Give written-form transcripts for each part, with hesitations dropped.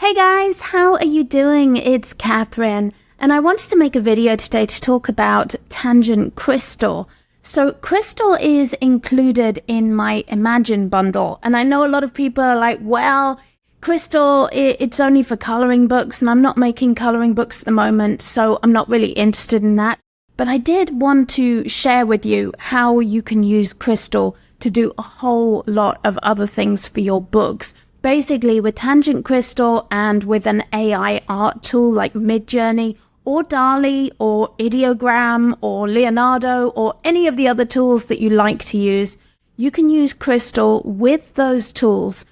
Hey guys, how are you doing? It's Catherine, and I wanted to make a video today to talk about Tangent Crystal. So Crystal is included in my Imagine bundle, and I know a lot of people are like, well, Crystal, it's only for coloring books, and I'm not making coloring books at the moment, so I'm not really interested in that. But I did want to share with you how you can use Crystal to do a whole lot of other things for your books. Basically, with Tangent Crystal and with an AI art tool like Midjourney or Dall-E or Ideogram or Leonardo or any of the other tools that you like to use, you can use Crystal with those tools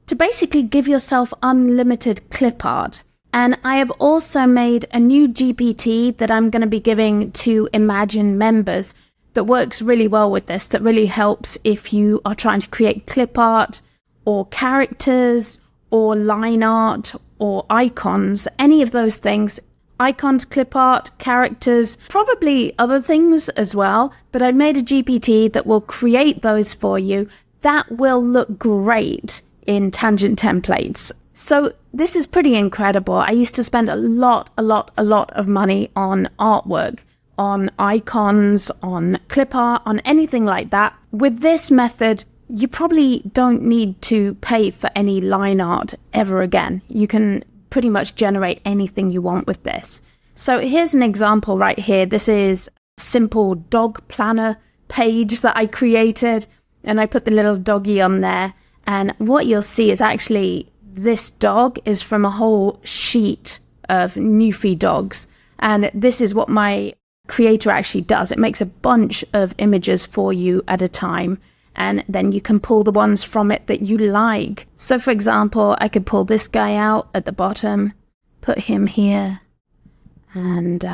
to basically give yourself unlimited clip art. And I have also made a new GPT that I'm going to be giving to Imagine members that works really well with this, that really helps if you are trying to create clip art or characters or line art or icons, any of those things. Icons, clip art, characters, probably other things as well. But I made a GPT that will create those for you that will look great in Tangent templates. So this is pretty incredible. I used to spend a lot of money on artwork, on icons, on clip art, on anything like that. With this method, you probably don't need to pay for any line art ever again. You can pretty much generate anything you want with this. So here's an example right here. This is a simple dog planner page that I created, and I put the little doggy on there. And what you'll see is actually this dog is from a whole sheet of Newfie dogs. And this is what my creator actually does. It makes a bunch of images for you at a time. And then you can pull the ones from it that you like. So for example, I could pull this guy out at the bottom, put him here, and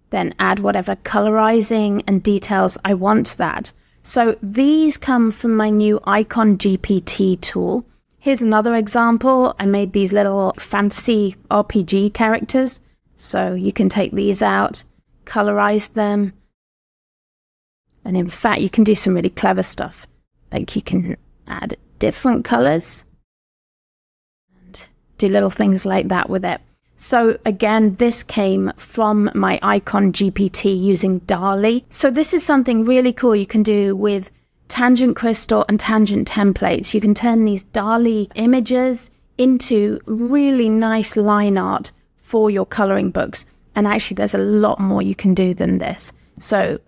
then add whatever colorizing and details I want to that. So these come from my new IconGPT tool. Here's another example. I made these little fantasy RPG characters. So you can take these out, colorize them. And in fact, you can do some really clever stuff. Like you can add different colors and do little things like that with it. So again, this came from my IconGPT using Dall-E. So this is something really cool you can do with Tangent Crystal and Tangent templates. You can turn these Dall-E images into really nice line art for your coloring books. And actually, there's a lot more you can do than this. So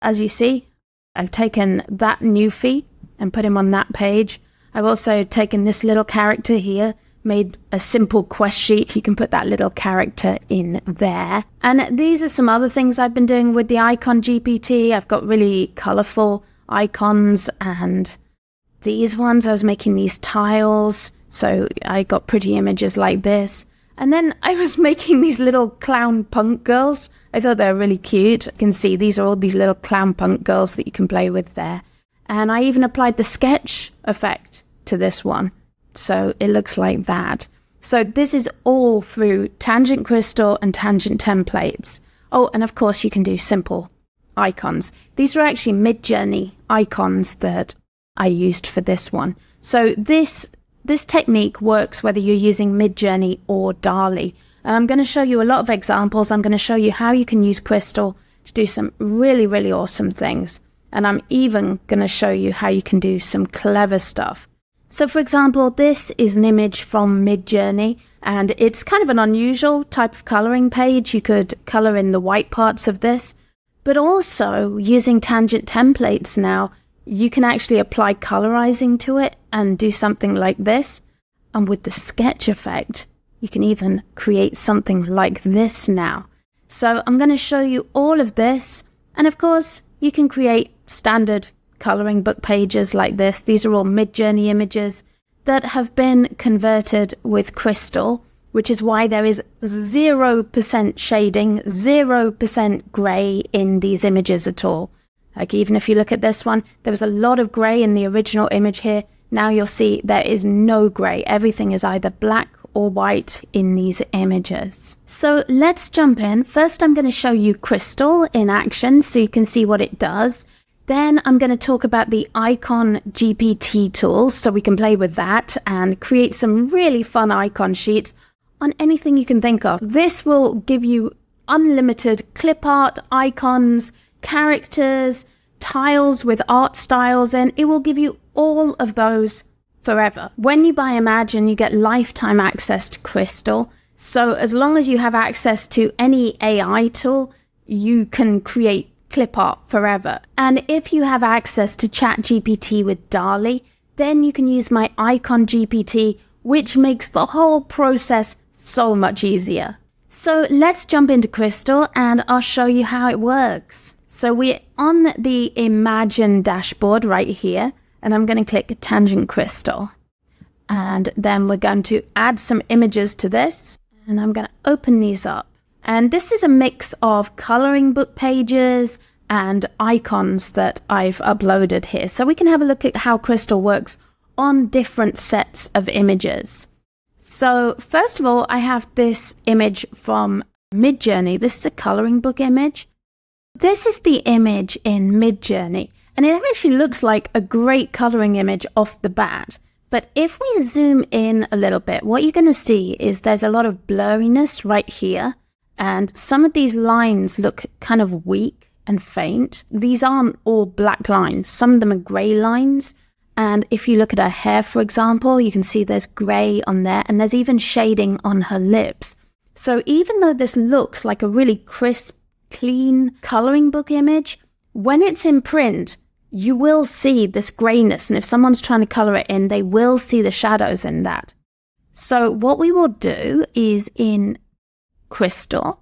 as you see, I've taken that Newfie and put him on that page. I've also taken this little character here, made a simple quest sheet. You can put that little character in there. And these are some other things I've been doing with the IconGPT. I've got really colorful icons, and these ones, I was making these tiles. So I got pretty images like this. And then I was making these little clown punk girls. I thought they were really cute. You can see these are all these little clown punk girls that you can play with there. And I even applied the sketch effect to this one. So it looks like that. So this is all through Tangent Crystal and Tangent templates. Oh, and of course you can do simple icons. These are actually Midjourney icons that I used for this one. So this technique works whether you're using Midjourney or Dall-E. And I'm going to show you a lot of examples. I'm going to show you how you can use Crystal to do some really awesome things. And I'm even going to show you how you can do some clever stuff. So for example, this is an image from Midjourney, and it's kind of an unusual type of coloring page. You could color in the white parts of this, but also using Tangent templates now, you can actually apply colorizing to it and do something like this. And with the sketch effect, you can even create something like this now. So I'm going to show you all of this. And of course, you can create standard coloring book pages like this. These are all Midjourney images that have been converted with Crystal, which is why there is 0% shading, 0% gray in these images at all. Like even if you look at this one, there was a lot of gray in the original image here. Now you'll see there is no gray. Everything is either black or white in these images. So let's jump in. First, I'm going to show you Crystal in action so you can see what it does. Then I'm going to talk about the IconGPT tool so we can play with that and create some really fun icon sheets. on anything you can think of. This will give you unlimited clip art, icons, characters, tiles with art styles, and it will give you all of those forever. When you buy Imagine, you get lifetime access to Crystal. So as long as you have access to any AI tool, you can create clip art forever. And if you have access to ChatGPT with Dall-E, then you can use my IconGPT, which makes the whole process so much easier. So let's jump into Crystal and I'll show you how it works. So we're on the Imagine dashboard right here, and I'm going to click Tangent Crystal. And then we're going to add some images to this, and I'm going to open these up. And this is a mix of coloring book pages and icons that I've uploaded here. So we can have a look at how Crystal works on different sets of images. So first of all, I have this image from Midjourney. This is a coloring book image. This is the image in Midjourney, and it actually looks like a great coloring image off the bat. But if we zoom in a little bit, what you're going to see is there's a lot of blurriness right here. And some of these lines look kind of weak and faint. These aren't all black lines. Some of them are gray lines. And if you look at her hair, for example, you can see there's gray on there, and there's even shading on her lips. So even though this looks like a really crisp, clean coloring book image, when it's in print, you will see this grayness. And if someone's trying to color it in, they will see the shadows in that. So what we will do is in Crystal,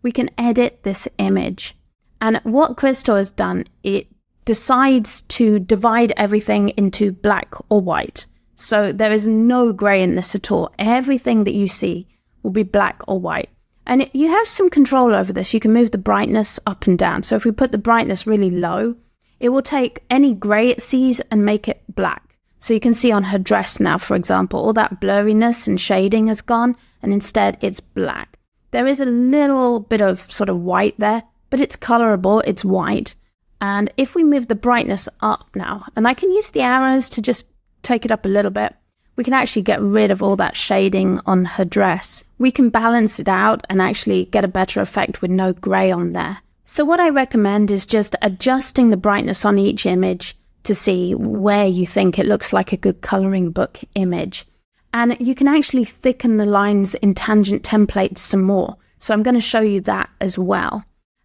we can edit this image. And what Crystal has done, it decides to divide everything into black or white. So there is no gray in this at all. Everything that you see will be black or white. And you have some control over this. You can move the brightness up and down. So if we put the brightness really low, it will take any gray it sees and make it black. So you can see on her dress now, for example, all that blurriness and shading has gone, and instead it's black. There is a little bit of sort of white there, but it's colorable, it's white. And if we move the brightness up now, and I can use the arrows to just take it up a little bit, we can actually get rid of all that shading on her dress. We can balance it out and actually get a better effect with no gray on there. So what I recommend is just adjusting the brightness on each image to see where you think it looks like a good coloring book image. And you can actually thicken the lines in tangent templates some more. So I'm going to show you that as well.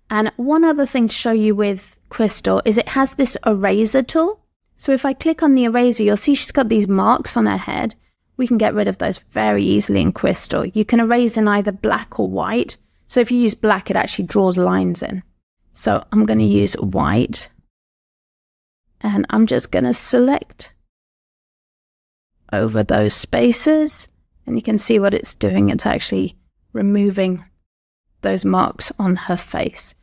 And one other thing to show you with Crystal is it has this eraser tool. So if I click on the eraser, you'll see she's got these marks on her head. We can get rid of those very easily in Crystal. You can erase in either black or white. So if you use black, it actually draws lines in. So I'm going to use white. And I'm just going to select over those spaces. And you can see what it's doing. It's actually removing those marks on her face.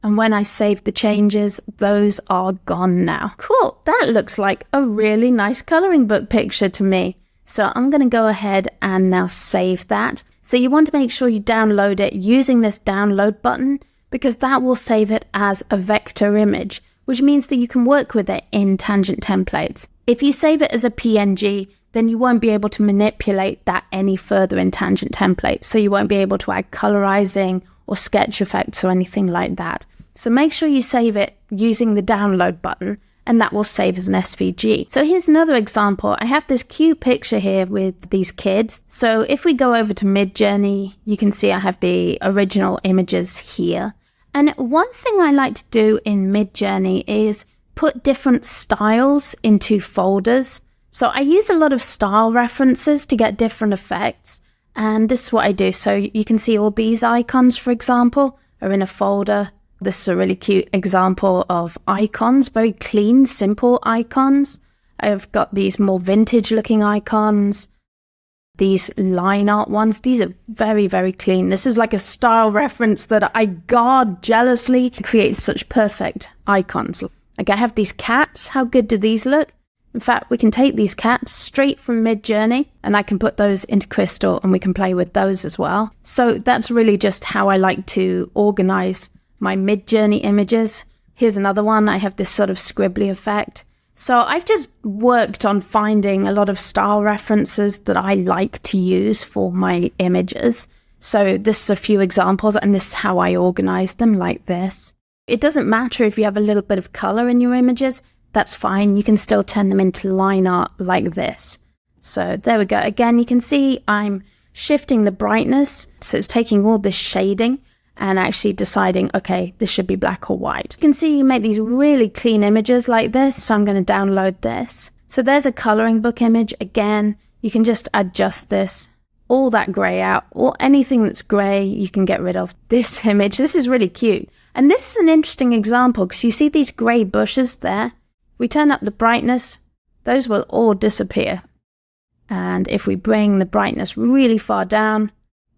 And when I save the changes, those are gone now. Cool, that looks like a really nice coloring book picture to me. So I'm going to go ahead and now save that. So you want to make sure you download it using this download button, because that will save it as a vector image, which means that you can work with it in tangent templates. If you save it as a PNG, then you won't be able to manipulate that any further in tangent templates. So you won't be able to add colorizing or sketch effects or anything like that. So make sure you save it using the download button, and that will save as an SVG. So here's another example. I have this cute picture here with these kids. So if we go over to Midjourney, you can see I have the original images here. And one thing I like to do in Midjourney is put different styles into folders. So I use a lot of style references to get different effects. And this is what I do. So you can see all these icons, for example, are in a folder. This is a really cute example of icons, very clean, simple icons. I've got these more vintage looking icons, these line art ones. These are very, very clean. This is like a style reference that I guard jealously. It creates such perfect icons. Like I have these cats. How good do these look? In fact, we can take these cats straight from Midjourney and I can put those into Crystal and we can play with those as well. So that's really just how I like to organize my Midjourney images. Here's another one. I have this sort of scribbly effect. So I've just worked on finding a lot of style references that I like to use for my images. So this is a few examples, and this is how I organize them, like this. It doesn't matter if you have a little bit of color in your images, that's fine. You can still turn them into line art like this. So there we go. Again, you can see I'm shifting the brightness. So it's taking all this shading and actually deciding, okay, this should be black or white. You can see you make these really clean images like this. So I'm going to download this. So there's a coloring book image. Again, you can just adjust this, all that gray out, or anything that's gray, you can get rid of. This image, this is really cute. And this is an interesting example because you see these gray bushes there. We turn up the brightness, those will all disappear. And if we bring the brightness really far down,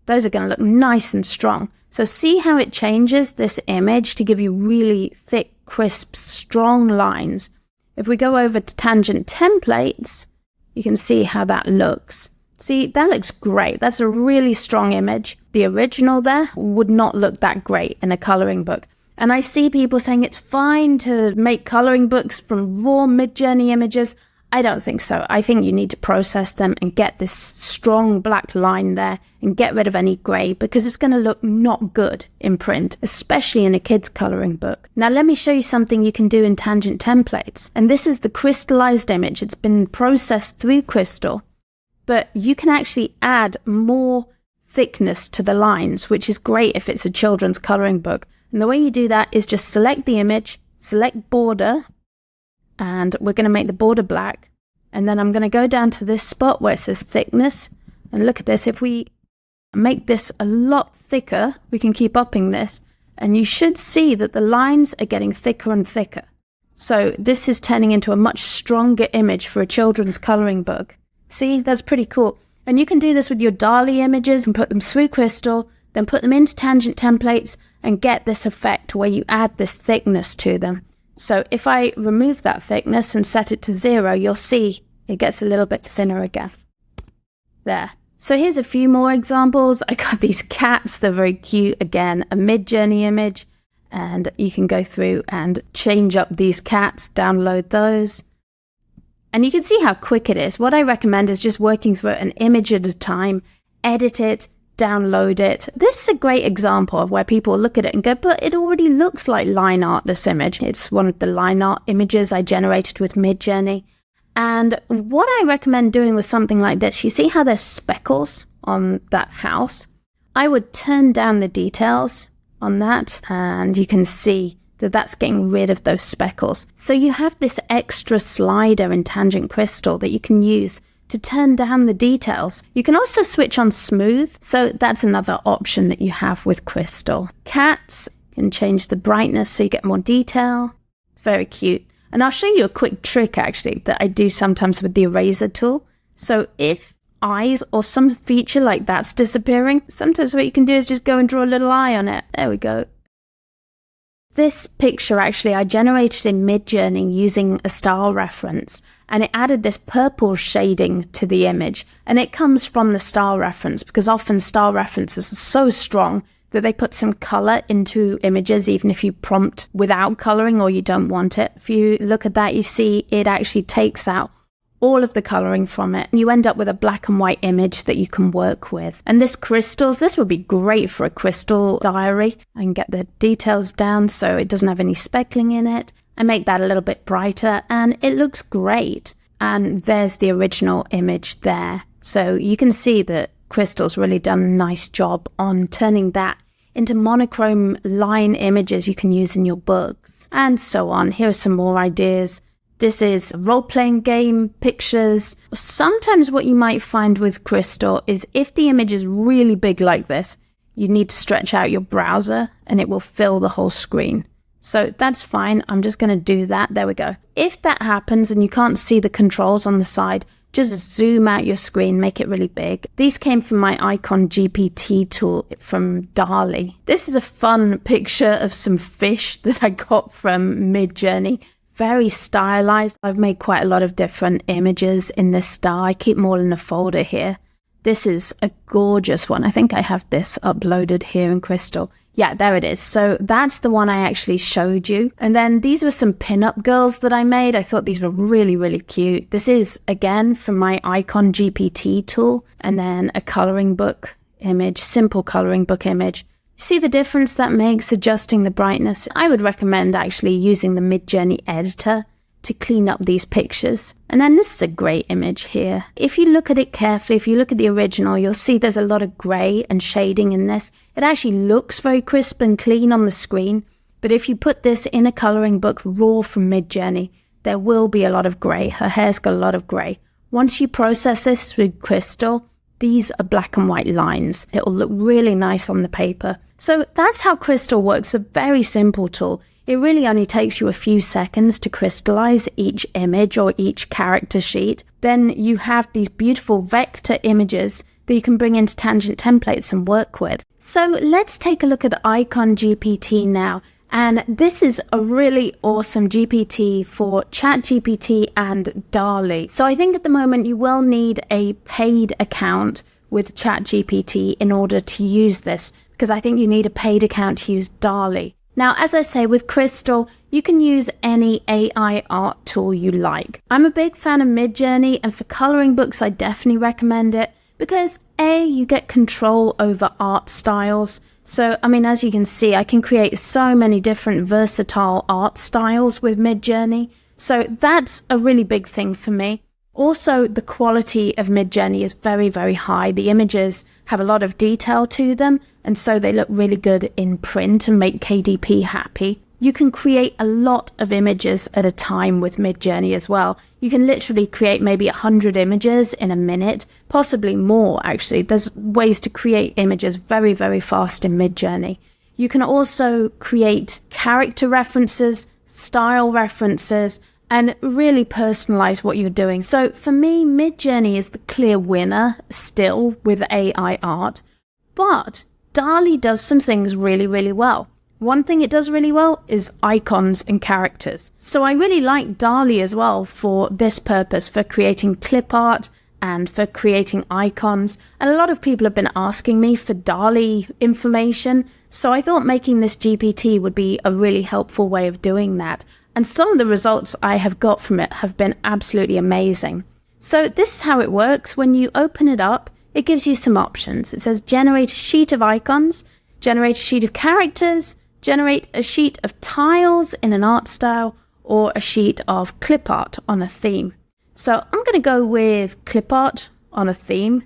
those are going to look nice and strong. So see how it changes this image to give you really thick, crisp, strong lines. If we go over to Tangent Templates, you can see how that looks. See, that looks great. That's a really strong image. The original there would not look that great in a coloring book. And I see people saying it's fine to make coloring books from raw Midjourney images. I don't think so. I think you need to process them and get this strong black line there and get rid of any gray, because it's going to look not good in print, especially in a kid's coloring book. Now let me show you something you can do in Tangent Templates. And this is the crystallized image. It's been processed through Crystal, but you can actually add more thickness to the lines, which is great if it's a children's coloring book. And the way you do that is just select the image, select border, and we're going to make the border black. And then I'm going to go down to this spot where it says thickness. And look at this. If we make this a lot thicker, we can keep upping this. And you should see that the lines are getting thicker and thicker. So this is turning into a much stronger image for a children's coloring book. See, that's pretty cool. And you can do this with your Dall-E images and put them through Crystal, then put them into Tangent Templates and get this effect where you add this thickness to them. So if I remove that thickness and set it to 0, you'll see it gets a little bit thinner again. There. So here's a few more examples. I got these cats. They're very cute. Again, a Midjourney image. And you can go through and change up these cats, download those. And you can see how quick it is. What I recommend is just working through an image at a time, edit it, download it. This is a great example of where people look at it and go, but it already looks like line art, this image. It's one of the line art images I generated with Midjourney. And what I recommend doing with something like this, you see how there's speckles on that house? I would turn down the details on that, and you can see that that's getting rid of those speckles. So you have this extra slider in Tangent Crystal that you can use to turn down the details. You can also switch on smooth, so that's another option that you have with Crystal. Cats can change the brightness so you get more detail. Very cute. And I'll show you a quick trick actually that I do sometimes with the eraser tool. So if eyes or some feature like that's disappearing, sometimes what you can do is just go and draw a little eye on it. There we go. This picture actually I generated in Midjourney using a style reference, and it added this purple shading to the image, and it comes from the style reference because often style references are so strong that they put some color into images even if you prompt without coloring or you don't want it. If you look at that, you see it actually takes out all of the coloring from it. You end up with a black and white image that you can work with. And this crystals, this would be great for a crystal diary. I can get the details down so it doesn't have any speckling in it. I make that a little bit brighter and it looks great. And there's the original image there. So you can see that Crystal's really done a nice job on turning that into monochrome line images you can use in your books and so on. Here are some more ideas. This is role-playing game pictures. Sometimes what you might find with Crystal is if the image is really big like this, you need to stretch out your browser and it will fill the whole screen. So that's fine. I'm just going to do that. There we go. If that happens and you can't see the controls on the side, just zoom out your screen, make it really big. These came from my IconGPT tool from Dall-E. This is a fun picture of some fish that I got from Midjourney. Very stylized. I've made quite a lot of different images in this style. I keep them all in a folder here. This is a gorgeous one. I think I have this uploaded here in Crystal. Yeah, there it is. So that's the one I actually showed you. And then these were some pinup girls that I made. I thought these were really, really cute. This is, again, from my IconGPT tool. And then a coloring book image, simple coloring book image. See the difference that makes adjusting the brightness? I would recommend actually using the Midjourney editor to clean up these pictures. And then this is a great image here. If you look at it carefully, if you look at the original, you'll see there's a lot of gray and shading in this. It actually looks very crisp and clean on the screen, but if you put this in a coloring book raw from Midjourney, there will be a lot of gray. Her hair's got a lot of gray. Once you process this with Crystal, these are black and white lines. It will look really nice on the paper. So that's how Crystal works, a very simple tool. It really only takes you a few seconds to crystallize each image or each character sheet. Then you have these beautiful vector images that you can bring into Tangent templates and work with. So let's take a look at IconGPT now. And this is a really awesome GPT for ChatGPT and Dall-E. So I think at the moment you will need a paid account with ChatGPT in order to use this, because I think you need a paid account to use Dall-E. Now, as I say, with Crystal, you can use any AI art tool you like. I'm a big fan of Midjourney, and for coloring books, I definitely recommend it because A, you get control over art styles. So, I mean, as you can see, I can create so many different versatile art styles with Midjourney. So that's a really big thing for me. Also, the quality of Midjourney is very, very high. The images have a lot of detail to them, and so they look really good in print and make KDP happy. You can create a lot of images at a time with Midjourney as well. You can literally create maybe 100 images in a minute, possibly more actually. There's ways to create images very, very fast in Midjourney. You can also create character references, style references, and really personalize what you're doing. So for me, Midjourney is the clear winner still with AI art, but Dall-E does some things really, really well. One thing it does really well is icons and characters. So I really like Dall-E as well for this purpose, for creating clip art and for creating icons. And a lot of people have been asking me for Dall-E information, so I thought making this GPT would be a really helpful way of doing that. And some of the results I have got from it have been absolutely amazing. So this is how it works. When you open it up, it gives you some options. It says generate a sheet of icons, generate a sheet of characters, generate a sheet of tiles in an art style, or a sheet of clip art on a theme. So I'm going to go with clip art on a theme.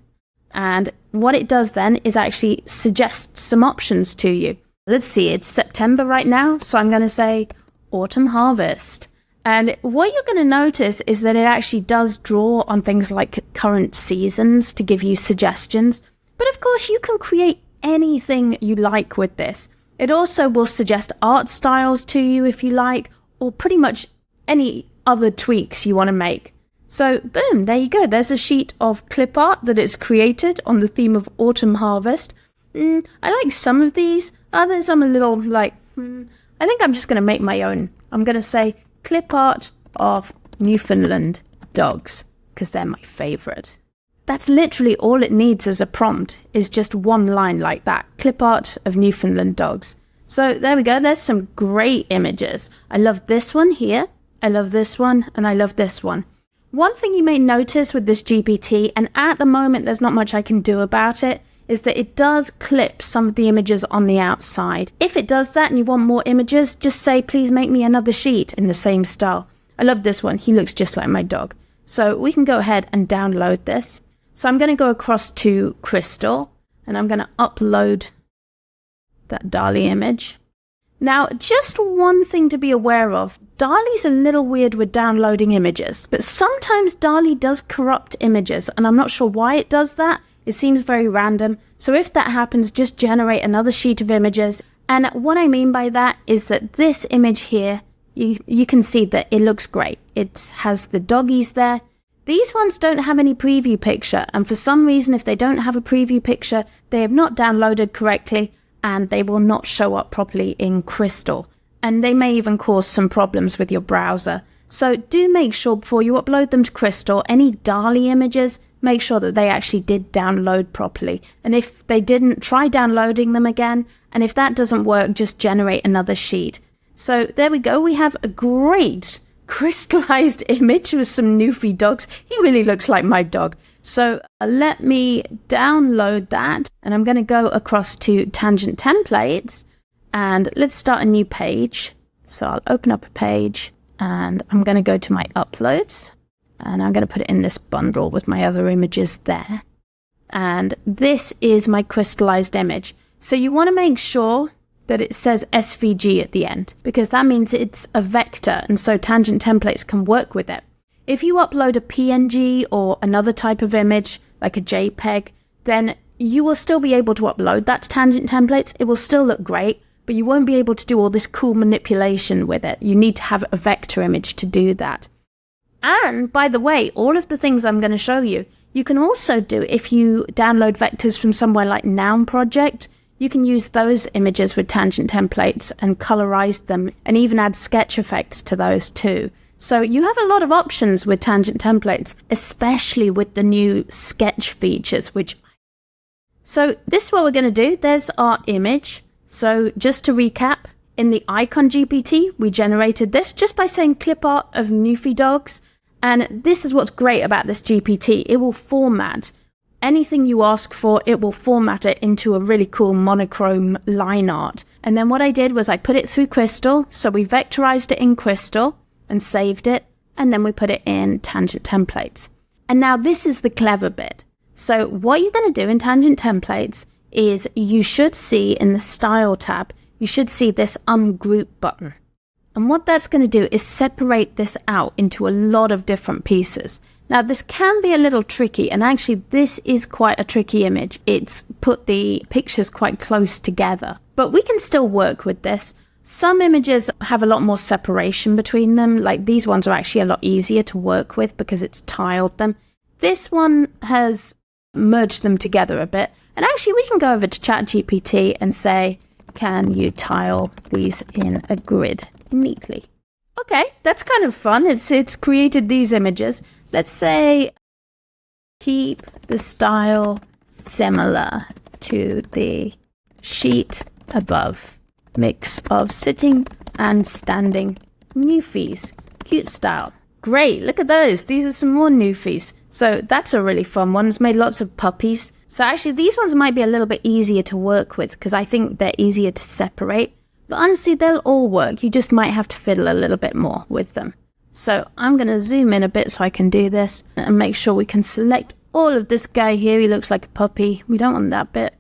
And what it does then is actually suggest some options to you. Let's see, it's September right now. So I'm going to say autumn harvest. And what you're going to notice is that it actually does draw on things like current seasons to give you suggestions. But of course, you can create anything you like with this. It also will suggest art styles to you if you like, or pretty much any other tweaks you want to make. So boom, there you go. There's a sheet of clip art that it's created on the theme of autumn harvest. I like some of these. Others I'm a little like, I think I'm just going to make my own. I'm going to say clip art of Newfoundland dogs, because they're my favorite. That's literally all it needs as a prompt, is just one line like that, clip art of Newfoundland dogs. So there we go, there's some great images. I love this one here, I love this one, and I love this one. One thing you may notice with this GPT, and at the moment there's not much I can do about it, is that it does clip some of the images on the outside. If it does that and you want more images, just say, please make me another sheet in the same style. I love this one, he looks just like my dog. So we can go ahead and download this. So I'm going to go across to Crystal, and I'm going to upload that Dall-E image. Now, just one thing to be aware of, Dall-E's a little weird with downloading images, but sometimes Dall-E does corrupt images, and I'm not sure why it does that. It seems very random. So if that happens, just generate another sheet of images. And what I mean by that is that this image here, you can see that it looks great. It has the doggies there. These ones don't have any preview picture, and for some reason, if they don't have a preview picture, they have not downloaded correctly, and they will not show up properly in Crystal. And they may even cause some problems with your browser. So do make sure before you upload them to Crystal, any Dall-E images, make sure that they actually did download properly. And if they didn't, try downloading them again. And if that doesn't work, just generate another sheet. So there we go. We have a great crystallized image with some Newfie dogs. He really looks like my dog. So let me download that. And I'm going to go across to Tangent Templates. And let's start a new page. So I'll open up a page. And I'm going to go to my uploads. And I'm going to put it in this bundle with my other images there. And this is my crystallized image. So you want to make sure that it says SVG at the end, because that means it's a vector, and so Tangent Templates can work with it. If you upload a PNG or another type of image, like a JPEG, then you will still be able to upload that to Tangent Templates. It will still look great, but you won't be able to do all this cool manipulation with it. You need to have a vector image to do that. And by the way, all of the things I'm going to show you, you can also do if you download vectors from somewhere like Noun Project. You can use those images with Tangent Templates and colorize them and even add sketch effects to those too. So you have a lot of options with Tangent Templates, especially with the new sketch features. So this is what we're going to do. There's our image. So just to recap, in the IconGPT, we generated this just by saying clipart of Newfie dogs. And this is what's great about this GPT. It will format anything you ask for, it will format it into a really cool monochrome line art. And then what I did was I put it through Crystal. So we vectorized it in Crystal and saved it. And then we put it in Tangent Templates. And now this is the clever bit. So what you're going to do in Tangent Templates is you should see in the Style tab, you should see this Ungroup button. And what that's going to do is separate this out into a lot of different pieces. Now, this can be a little tricky, and actually this is quite a tricky image. It's put the pictures quite close together, but we can still work with this. Some images have a lot more separation between them, like these ones are actually a lot easier to work with because it's tiled them. This one has merged them together a bit, and actually we can go over to ChatGPT and say, can you tile these in a grid neatly? Okay, that's kind of fun. It's created these images. Let's say keep the style similar to the sheet above. Mix of sitting and standing Newfies. Cute style. Great, look at those. These are some more Newfies. So that's a really fun one. It's made lots of puppies. So actually these ones might be a little bit easier to work with because I think they're easier to separate. But honestly, they'll all work. You just might have to fiddle a little bit more with them. So I'm going to zoom in a bit so I can do this and make sure we can select all of this guy here. He looks like a puppy. We don't want that bit.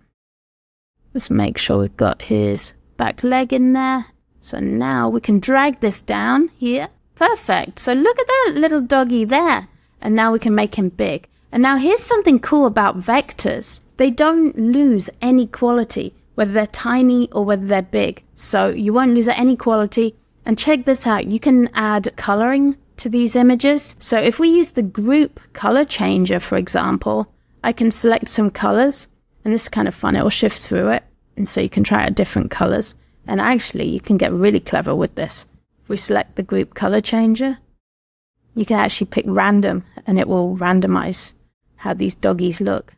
Let's make sure we've got his back leg in there. So now we can drag this down here. Perfect. So look at that little doggy there. And now we can make him big. And now here's something cool about vectors. They don't lose any quality, whether they're tiny or whether they're big. So you won't lose any quality. And check this out, you can add coloring to these images. So if we use the group color changer, for example, I can select some colors, and this is kind of fun, it will shift through it. And so you can try out different colors. And actually, you can get really clever with this. If we select the group color changer, you can actually pick random, and it will randomize how these doggies look.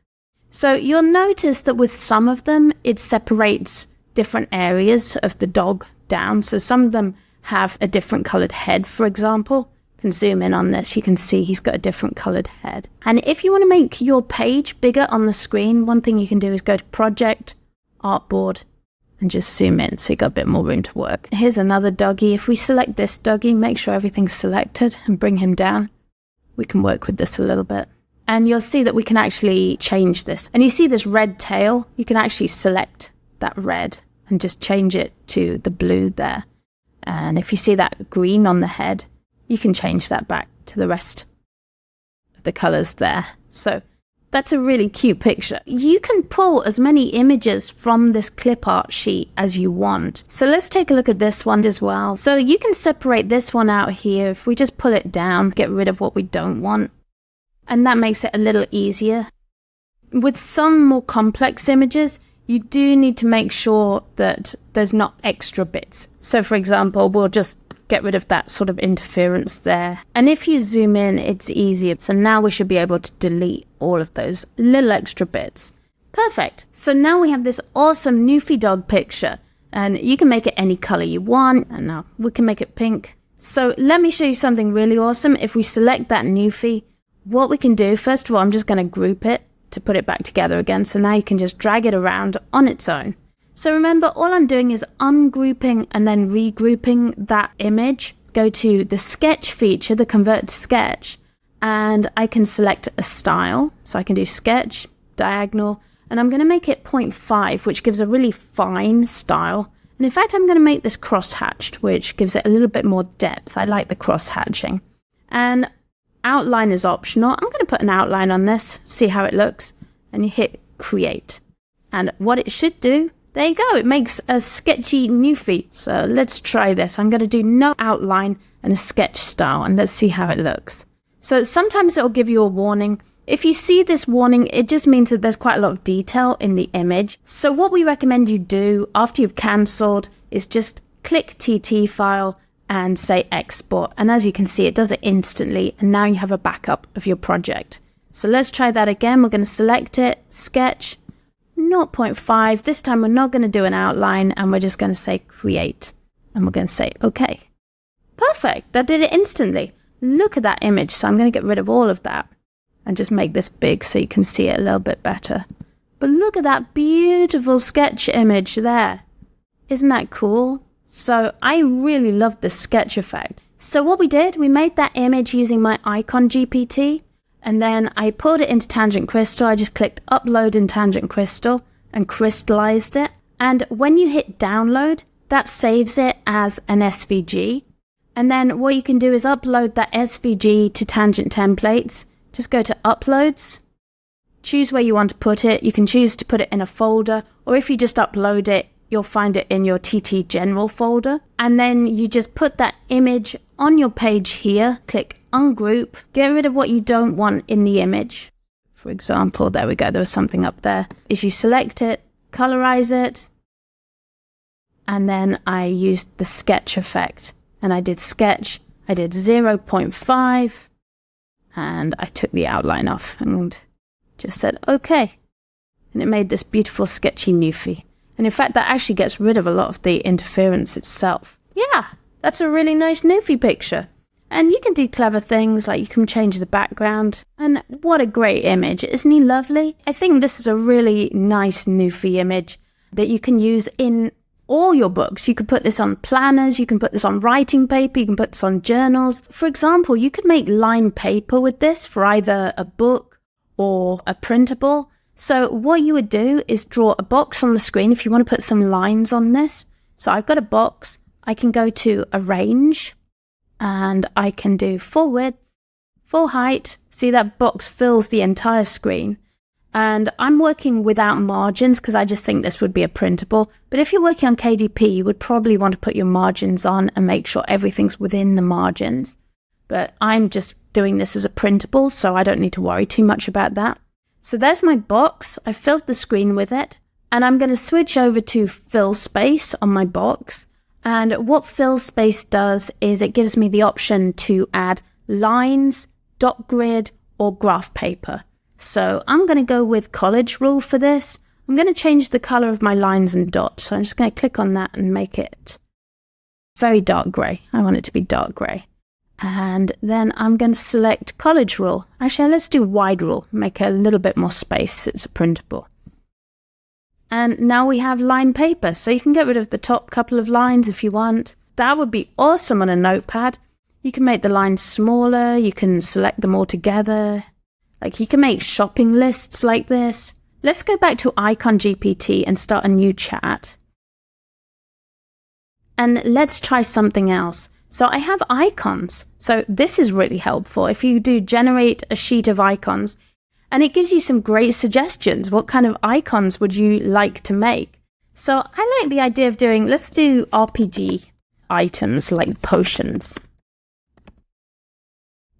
So you'll notice that with some of them, it separates different areas of the dog down. So some of them have a different colored head, for example. You can zoom in on this, you can see he's got a different colored head. And if you want to make your page bigger on the screen, one thing you can do is go to Project, Artboard, and just zoom in so you got a bit more room to work. Here's another doggy. If we select this doggy, make sure everything's selected and bring him down, we can work with this a little bit. And you'll see that we can actually change this. And you see this red tail, you can actually select that red and just change it to the blue there. And if you see that green on the head, you can change that back to the rest of the colors there. So that's a really cute picture. You can pull as many images from this clip art sheet as you want. So let's take a look at this one as well. So you can separate this one out here. If we just pull it down, get rid of what we don't want. And that makes it a little easier. With some more complex images, you do need to make sure that there's not extra bits. So for example, we'll just get rid of that sort of interference there. And if you zoom in, it's easier. So now we should be able to delete all of those little extra bits. Perfect. So now we have this awesome Newfie dog picture, and you can make it any color you want. And now we can make it pink. So let me show you something really awesome. If we select that Newfie, what we can do, first of all, I'm just going to group it to put it back together again. So now you can just drag it around on its own. So remember, all I'm doing is ungrouping and then regrouping that image. Go to the sketch feature, the convert to sketch, and I can select a style. So I can do sketch, diagonal, and I'm going to make it 0.5, which gives a really fine style. And in fact, I'm going to make this cross-hatched, which gives it a little bit more depth. I like the cross-hatching. And outline is optional. I'm going to put an outline on this, see how it looks, and you hit create. And what it should do, there you go, it makes a sketchy Newfie. So let's try this. I'm going to do no outline and a sketch style, and let's see how it looks. So sometimes it will give you a warning. If you see this warning, it just means that there's quite a lot of detail in the image. So what we recommend you do after you've cancelled is just click TT file and say export. And as you can see, it does it instantly. And now you have a backup of your project. So let's try that again. We're going to select it, sketch, 0.5. This time we're not going to do an outline, and we're just going to say create. And we're going to say okay. Perfect. That did it instantly. Look at that image. So I'm going to get rid of all of that and just make this big so you can see it a little bit better. But look at that beautiful sketch image there. Isn't that cool? So I really love the sketch effect. So what we did, we made that image using my IconGPT, and then I pulled it into Tangent Crystal. I just clicked upload in Tangent Crystal and crystallized it. And when you hit download, that saves it as an SVG. And then what you can do is upload that SVG to Tangent Templates. Just go to uploads, choose where you want to put it. You can choose to put it in a folder, or if you just upload it, you'll find it in your TT general folder. And then you just put that image on your page here, click ungroup, get rid of what you don't want in the image. For example, there we go, there was something up there. Is you select it, colorize it, and then I used the sketch effect. And I did sketch, I did 0.5, and I took the outline off and just said okay. And it made this beautiful sketchy Newfie. And in fact, that actually gets rid of a lot of the interference itself. Yeah, that's a really nice Newfie picture. And you can do clever things, like you can change the background. And what a great image. Isn't he lovely? I think this is a really nice Newfie image that you can use in all your books. You could put this on planners, you can put this on writing paper, you can put this on journals. For example, you could make lined paper with this for either a book or a printable. So what you would do is draw a box on the screen if you want to put some lines on this. So I've got a box. I can go to arrange and I can do full width, full height. See, that box fills the entire screen. And I'm working without margins because I just think this would be a printable. But if you're working on KDP, you would probably want to put your margins on and make sure everything's within the margins. But I'm just doing this as a printable, so I don't need to worry too much about that. So there's my box. I filled the screen with it. And I'm going to switch over to fill space on my box. And what fill space does is it gives me the option to add lines, dot grid, or graph paper. So I'm going to go with college rule for this. I'm going to change the color of my lines and dots. So I'm just going to click on that and make it very dark gray. I want it to be dark gray. And then I'm going to select college rule. Actually, let's do wide rule. Make a little bit more space. It's a printable. And now we have line paper. So you can get rid of the top couple of lines if you want. That would be awesome on a notepad. You can make the lines smaller. You can select them all together. Like you can make shopping lists like this. Let's go back to IconGPT and start a new chat. And let's try something else. So I have icons. So this is really helpful. If you do generate a sheet of icons, and it gives you some great suggestions. What kind of icons would you like to make? So I like the idea of doing, let's do RPG items like potions.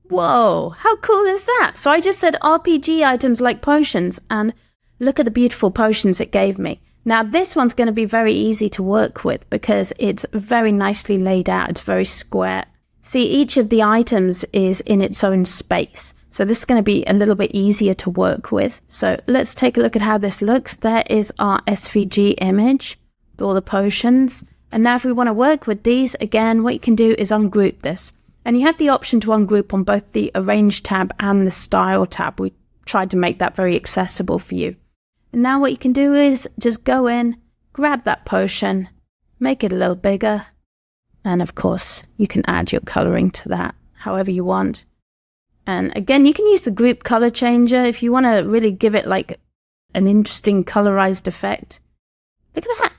Whoa, how cool is that? So I just said RPG items like potions, and look at the beautiful potions it gave me. Now this one's going to be very easy to work with because it's very nicely laid out. It's very square. See, each of the items is in its own space. So this is going to be a little bit easier to work with. So let's take a look at how this looks. There is our SVG image with all the potions. And now if we want to work with these, again, what you can do is ungroup this. And you have the option to ungroup on both the Arrange tab and the Style tab. We tried to make that very accessible for you. And now what you can do is just go in, grab that potion, make it a little bigger. And of course, you can add your coloring to that however you want. And again, you can use the group color changer if you want to really give it like an interesting colorized effect. Look at that.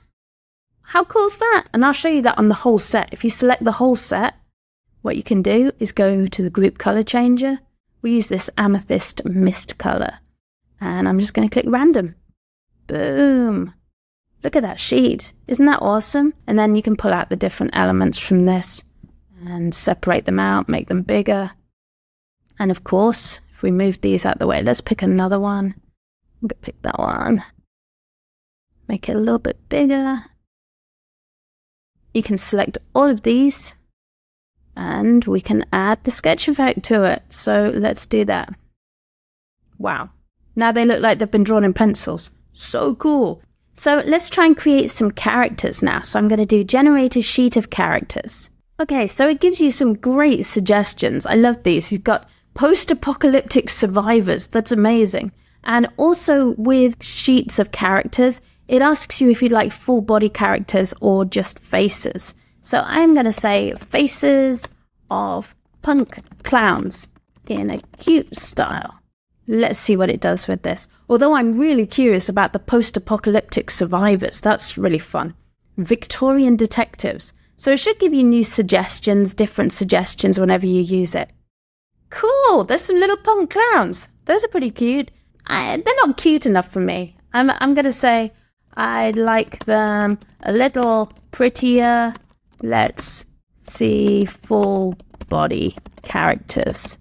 How cool is that? And I'll show you that on the whole set. If you select the whole set, what you can do is go to the group color changer. We use this amethyst mist color. And I'm just going to click random. Boom. Look at that sheet. Isn't that awesome? And then you can pull out the different elements from this and separate them out, make them bigger. And of course, if we move these out the way, let's pick another one. I'm going to pick that one. Make it a little bit bigger. You can select all of these and we can add the sketch effect to it. So let's do that. Wow. Now they look like they've been drawn in pencils. So cool. So let's try and create some characters now. So I'm going to do generate a sheet of characters. Okay, so it gives you some great suggestions. I love these. You've got post-apocalyptic survivors. That's amazing. And also with sheets of characters, it asks you if you'd like full body characters or just faces. So I'm going to say faces of punk clowns in a cute style. Let's see what it does with this. Although I'm really curious about the post-apocalyptic survivors. That's really fun. Victorian detectives. So it should give you new suggestions, different suggestions whenever you use it. Cool, there's some little punk clowns. Those are pretty cute. They're not cute enough for me. I'm going to say I'd like them a little prettier. Let's see full body characters.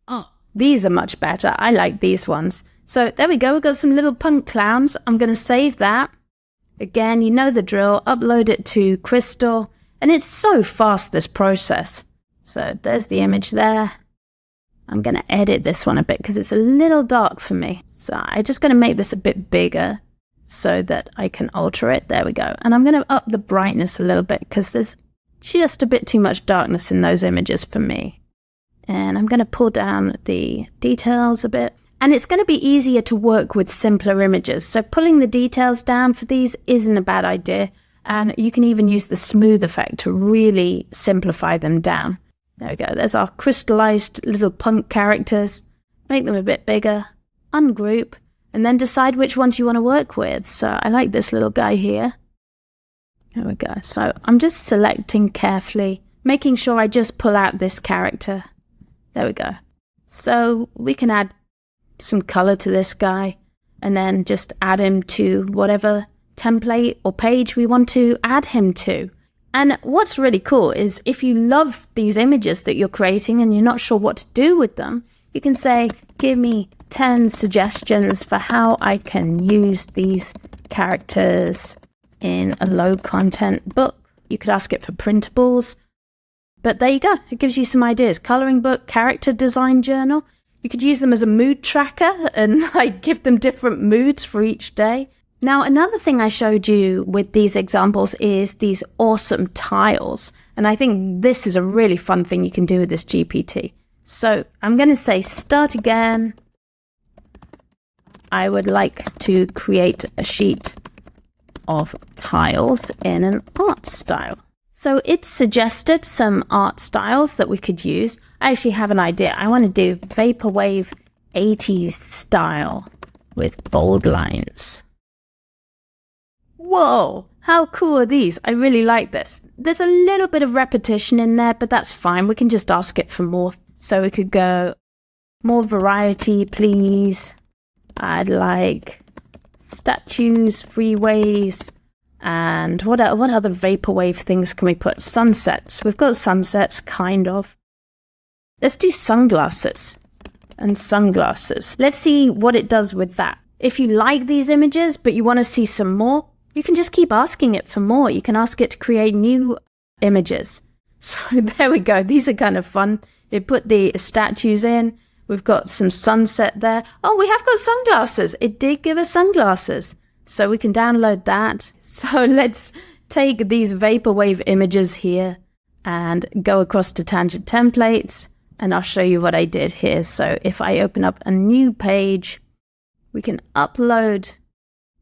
Oh, these are much better. I like these ones. So there we go. We've got some little punk clowns. I'm going to save that. Again, you know the drill. Upload it to Crystal. And it's so fast, this process. So there's the image there. I'm going to edit this one a bit because it's a little dark for me. So I'm just going to make this a bit bigger so that I can alter it. There we go. And I'm going to up the brightness a little bit because there's just a bit too much darkness in those images for me. And I'm going to pull down the details a bit. And it's going to be easier to work with simpler images. So pulling the details down for these isn't a bad idea. And you can even use the smooth effect to really simplify them down. There we go. There's our crystallized little punk characters. Make them a bit bigger. Ungroup. And then decide which ones you want to work with. So I like this little guy here. There we go. So I'm just selecting carefully, making sure I just pull out this character. There we go. So we can add some color to this guy and then just add him to whatever template or page we want to add him to. And what's really cool is if you love these images that you're creating and you're not sure what to do with them, you can say, give me 10 suggestions for how I can use these characters in a low content book. You could ask it for printables. But there you go. It gives you some ideas. Coloring book, character design journal. You could use them as a mood tracker and like give them different moods for each day. Now, another thing I showed you with these examples is these awesome tiles. And I think this is a really fun thing you can do with this GPT. So I'm going to say start again. I would like to create a sheet of tiles in an art style. So it suggested some art styles that we could use. I actually have an idea. I want to do vaporwave 80s style with bold lines. Whoa, how cool are these? I really like this. There's a little bit of repetition in there, but that's fine. We can just ask it for more. So we could go more variety, please. I'd like statues, freeways, and what other vaporwave things can we put? Sunsets. We've got sunsets, kind of. Let's do sunglasses. and sunglasses. Let's see what it does with that. If you like these images, but you want to see some more, you can just keep asking it for more. You can ask it to create new images. So there we go. These are kind of fun. It put the statues in. We've got some sunset there. Oh, we have got sunglasses. It did give us sunglasses. So we can download that. So let's take these vaporwave images here and go across to Tangent Templates. And I'll show you what I did here. So if I open up a new page, we can upload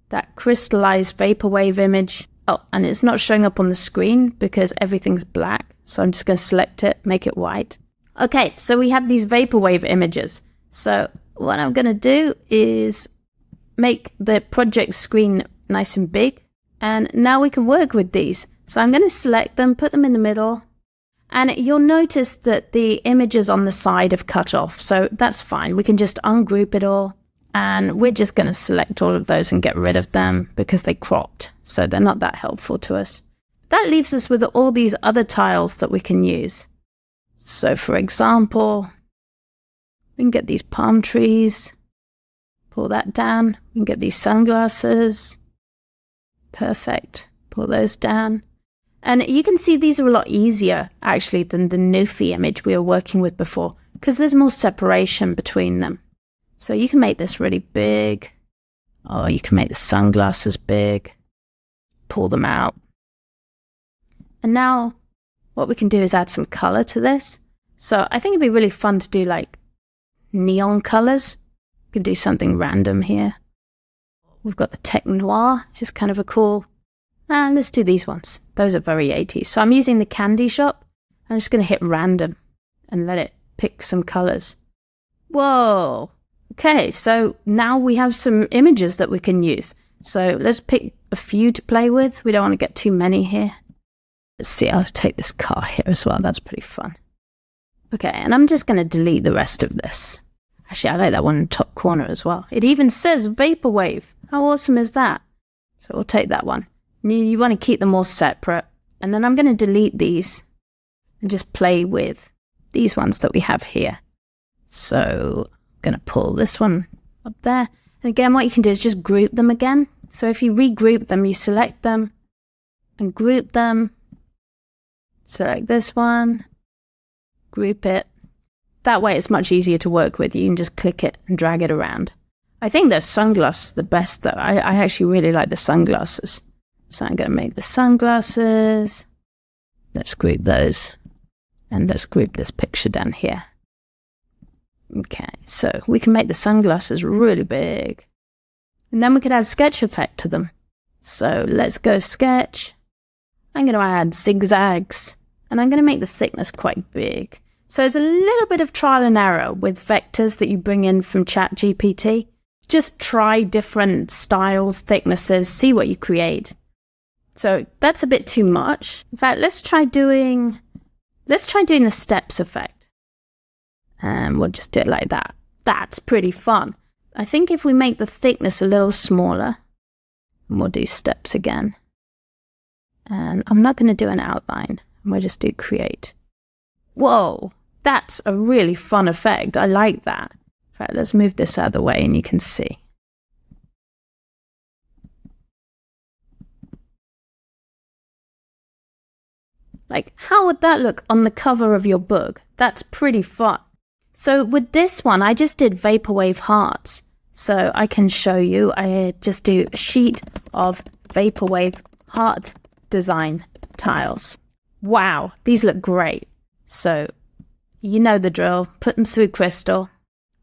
that crystallized vaporwave image. Oh, and it's not showing up on the screen because everything's black. So I'm just going to select it, make it white. Okay, so we have these vaporwave images. So what I'm going to do is make the project screen nice and big. And now we can work with these. So I'm going to select them, put them in the middle. And you'll notice that the images on the side have cut off. So that's fine. We can just ungroup it all. And we're just going to select all of those and get rid of them because they cropped. So they're not that helpful to us. That leaves us with all these other tiles that we can use. So for example, we can get these palm trees, pull that down. We can get these sunglasses. Perfect. Pull those down. And you can see these are a lot easier actually than the Newfie image we were working with before because there's more separation between them. So you can make this really big. Oh, you can make the sunglasses big. Pull them out. And now what we can do is add some color to this. So I think it'd be really fun to do like neon colors. We can do something random here. We've got the Tech Noir. It's kind of a cool. And let's do these ones. Those are very 80s. So I'm using the Candy Shop. I'm just going to hit random and let it pick some colors. Whoa. Okay, so now we have some images that we can use. So let's pick a few to play with. We don't want to get too many here. Let's see, I'll take this car here as well. That's pretty fun. Okay, and I'm just going to delete the rest of this. Actually, I like that one in the top corner as well. It even says Vaporwave. How awesome is that? So we'll take that one. You want to keep them all separate. And then I'm going to delete these and just play with these ones that we have here. So I'm going to pull this one up there. And again, what you can do is just group them again. So if you regroup them, you select them and group them. Select this one, group it. That way it's much easier to work with. You can just click it and drag it around. I think the sunglasses are the best though. I actually really like the sunglasses. So I'm going to make the sunglasses. Let's group those. And let's group this picture down here. Okay, so we can make the sunglasses really big. And then we could add sketch effect to them. So let's go sketch. I'm going to add zigzags, and I'm going to make the thickness quite big. So there's a little bit of trial and error with vectors that you bring in from ChatGPT. Just try different styles, thicknesses, see what you create. So that's a bit too much. In fact, let's try doing the steps effect. And we'll just do it like that. That's pretty fun. I think if we make the thickness a little smaller, and we'll do steps again. And I'm not going to do an outline. We'll just do create. Whoa, that's a really fun effect. I like that. In fact, let's move this out of the way and you can see. Like, how would that look on the cover of your book? That's pretty fun. So with this one, I just did vaporwave hearts. So I can show you. I just do a sheet of vaporwave heart design tiles. Wow, these look great. So you know the drill. Put them through Crystal.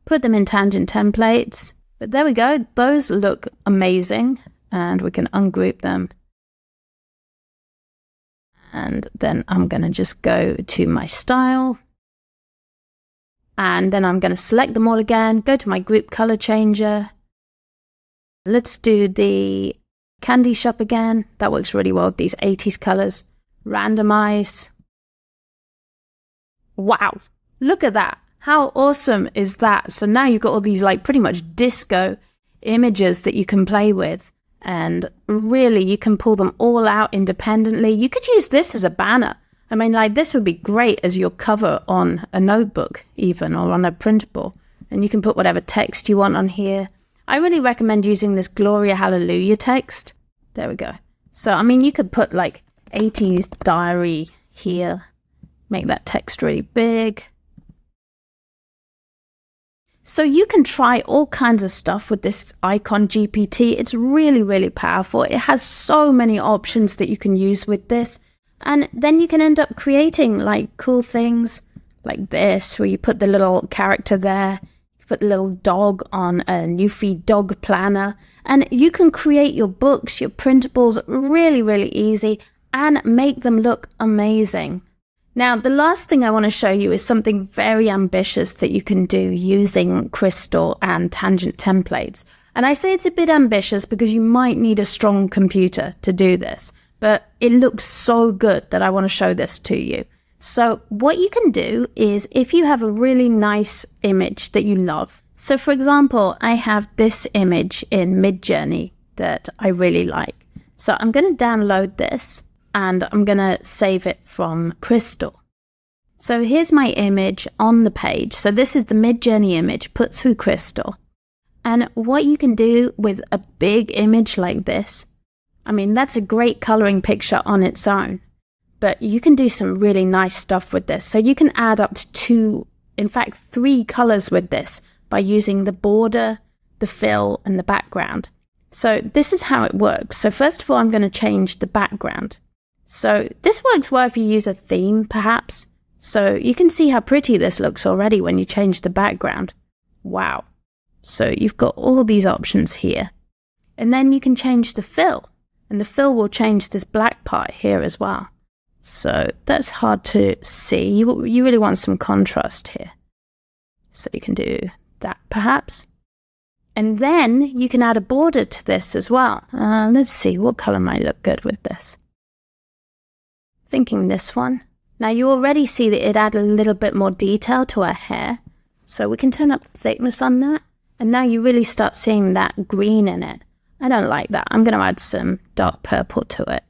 Put them in Tangent Templates. But there we go. Those look amazing. And we can ungroup them. And then I'm going to just go to my style. And then I'm going to select them all again. Go to my group color changer. Let's do the Candy Shop again. That works really well with these 80s colors. Randomize. Wow, look at that. How awesome is that? So now you've got all these like pretty much disco images that you can play with. And really, you can pull them all out independently. You could use this as a banner. I mean, like this would be great as your cover on a notebook even, or on a printable. and you can put whatever text you want on here. I really recommend using this Gloria Hallelujah text. There we go. So, I mean, you could put like 80s diary here, make that text really big. So you can try all kinds of stuff with this IconGPT. It's really, really powerful. It has so many options that you can use with this. And then you can end up creating like cool things like this, where you put the little character there, you put the little dog on a Newfie dog planner, and you can create your books, your printables really, really easy and make them look amazing. Now, the last thing I want to show you is something very ambitious that you can do using Crystal and Tangent templates. And I say it's a bit ambitious because you might need a strong computer to do this, but it looks so good that I want to show this to you. So what you can do is, if you have a really nice image that you love. So for example, I have this image in Midjourney that I really like. So I'm going to download this, and I'm going to save it from Crystal. So here's my image on the page. So this is the Midjourney image put through Crystal. And what you can do with a big image like this, I mean, that's a great coloring picture on its own, but you can do some really nice stuff with this. So you can add up to 2, in fact 3 colors with this by using the border, the fill, and the background. So this is how it works. So first of all, I'm going to change the background. So this works well if you use a theme, perhaps. So you can see how pretty this looks already when you change the background. Wow. So you've got all these options here. And then you can change the fill. And the fill will change this black part here as well. So that's hard to see. You really want some contrast here. So you can do that, perhaps. And then you can add a border to this as well. Let's see, what color might look good with this? Thinking this one. Now you already see that it added a little bit more detail to her hair. So we can turn up the thickness on that. And now you really start seeing that green in it. I don't like that. I'm going to add some dark purple to it.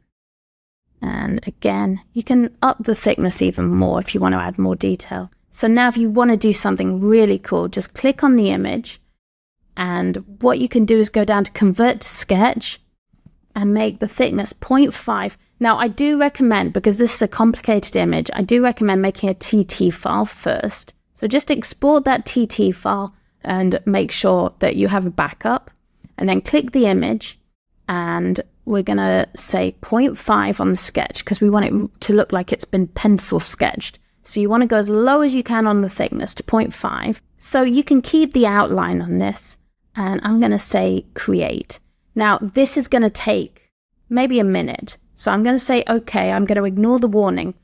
And again, you can up the thickness even more if you want to add more detail. So now if you want to do something really cool, just click on the image. And what you can do is go down to Convert to Sketch and make the thickness 0.5. Now, I do recommend, because this is a complicated image, I do recommend making a TT file first. So just export that TT file and make sure that you have a backup. And then click the image, and we're going to say 0.5 on the sketch because we want it to look like it's been pencil sketched. So you want to go as low as you can on the thickness to 0.5. So you can keep the outline on this, and I'm going to say create. Now, this is going to take maybe a minute. So I'm going to say, okay, I'm going to ignore the warning.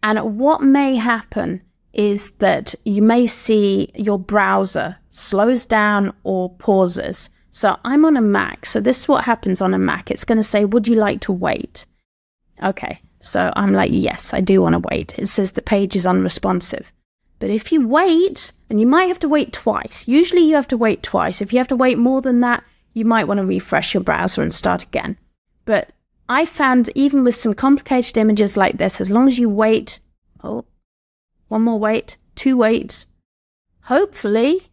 And what may happen is that you may see your browser slows down or pauses. So I'm on a Mac. So this is what happens on a Mac. It's going to say, would you like to wait? Okay. So I'm like, yes, I do want to wait. It says the page is unresponsive. But if you wait, and you might have to wait twice. Usually you have to wait twice. If you have to wait more than that, you might want to refresh your browser and start again. But I found even with some complicated images like this, as long as you wait, oh, one more wait, 2 waits, hopefully,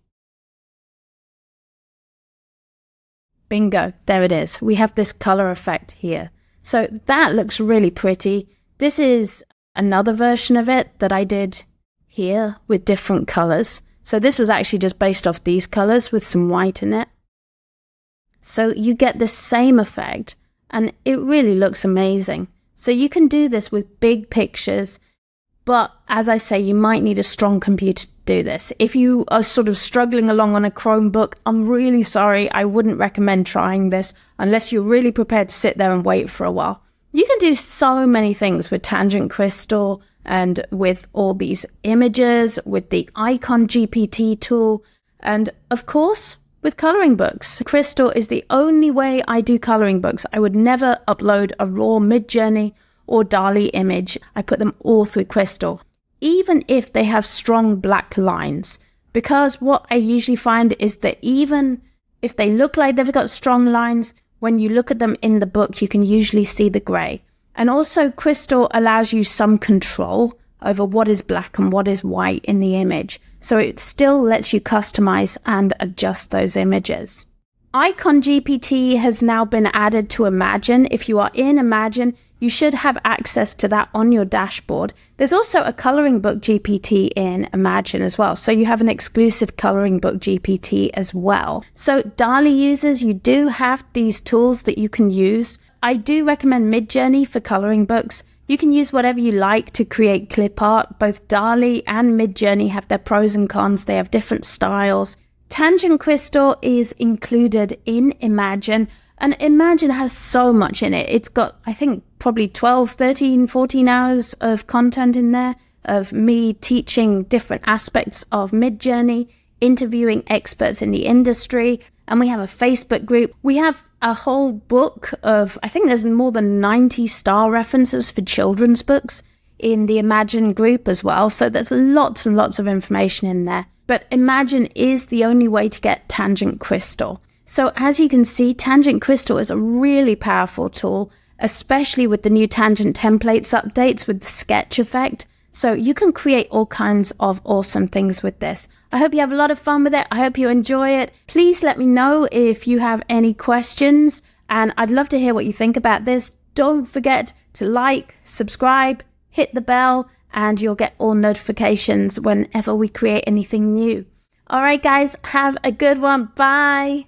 bingo, there it is. We have this color effect here. So that looks really pretty. This is another version of it that I did here with different colors. So this was actually just based off these colors with some white in it. So you get the same effect, and it really looks amazing. So you can do this with big pictures, but as I say, you might need a strong computer to do this. If you are sort of struggling along on a Chromebook, I'm really sorry. I wouldn't recommend trying this unless you're really prepared to sit there and wait for a while. You can do so many things with Tangent Crystal and with all these images, with the IconGPT tool, and of course, with coloring books. Crystal is the only way I do coloring books. I would never upload a raw Midjourney or Dall-E image. I put them all through Crystal, even if they have strong black lines. Because what I usually find is that even if they look like they've got strong lines, when you look at them in the book, you can usually see the gray. And also Crystal allows you some control over what is black and what is white in the image. so it still lets you customize and adjust those images. IconGPT has now been added to Imagine. If you are in Imagine, you should have access to that on your dashboard. There's also a coloring book GPT in Imagine as well, so you have an exclusive coloring book GPT as well. So Dall-E users, you do have these tools that you can use. I do recommend Midjourney for coloring books. You can use whatever you like to create clip art. Both Dall-E and Midjourney have their pros and cons. They have different styles. Tangent Crystal is included in Imagine, and Imagine has so much in it. It's got, I think, probably 12, 13, 14 hours of content in there of me teaching different aspects of Midjourney, interviewing experts in the industry, and we have a Facebook group. We have a whole book of, I think there's more than 90 star references for children's books in the Imagine group as well. So there's lots and lots of information in there. But Imagine is the only way to get Tangent Crystal. So as you can see, Tangent Crystal is a really powerful tool, especially with the new Tangent templates updates with the sketch effect. So you can create all kinds of awesome things with this. I hope you have a lot of fun with it. I hope you enjoy it. Please let me know if you have any questions, and I'd love to hear what you think about this. Don't forget to like, subscribe, hit the bell, and you'll get all notifications whenever we create anything new. All right, guys, have a good one. Bye.